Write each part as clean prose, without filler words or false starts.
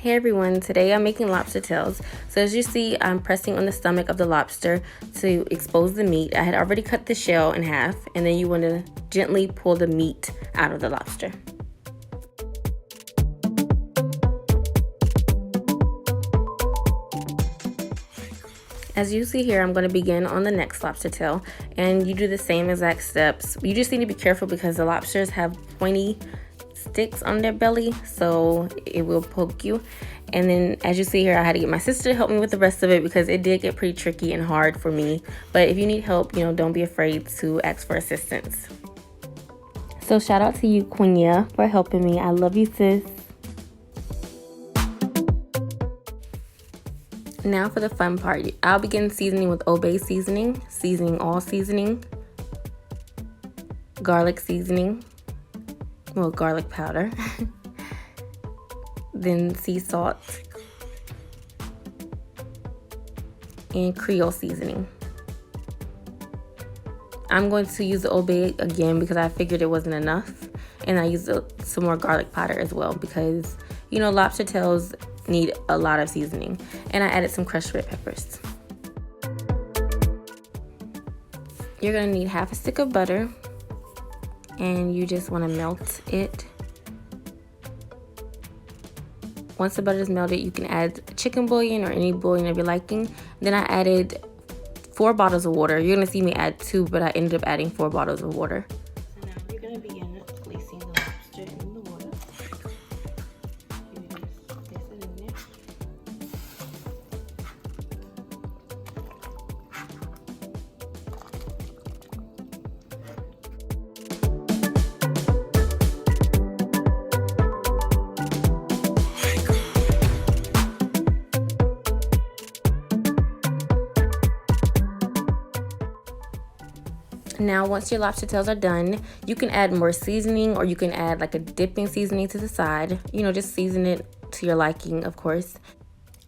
Hey everyone, today I'm making lobster tails. So as you see, I'm pressing on the stomach of the lobster to expose the meat. I had already cut the shell in half, and then you want to gently pull the meat out of the lobster. As you see here, I'm going to begin on the next lobster tail, and you do the same exact steps. You just need to be careful because the lobsters have pointy sticks on their belly, so it will poke you. And then as you see here, I had to get my sister to help me with the rest of it because it did get pretty tricky and hard for me. But if you need help, don't be afraid to ask for assistance. So shout out to you, Quenya, for helping me. I love you, sis. Now for the fun part. I'll begin seasoning with Old Bay seasoning, all seasoning, garlic seasoning, well, garlic powder, then sea salt, and Creole seasoning. I'm going to use the Old Bay again because I figured it wasn't enough, and I used some more garlic powder as well because, lobster tails need a lot of seasoning, and I added some crushed red peppers. You're gonna need half a stick of butter, and you just want to melt it. Once the butter is melted, you can add chicken bouillon or any bouillon of your liking. Then I added 4 bottles of water. You're gonna see me add 2, but I ended up adding 4 bottles of water. So now you're gonna begin placing the lobster in the water. You just place it in there. Now, once your lobster tails are done, you can add more seasoning, or you can add like a dipping seasoning to the side. Just season it to your liking, of course,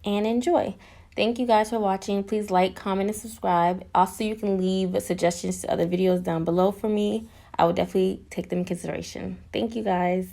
and enjoy. Thank you guys for watching. Please like, comment, and subscribe. Also, you can leave suggestions to other videos down below for me. I would definitely take them in consideration. Thank you guys.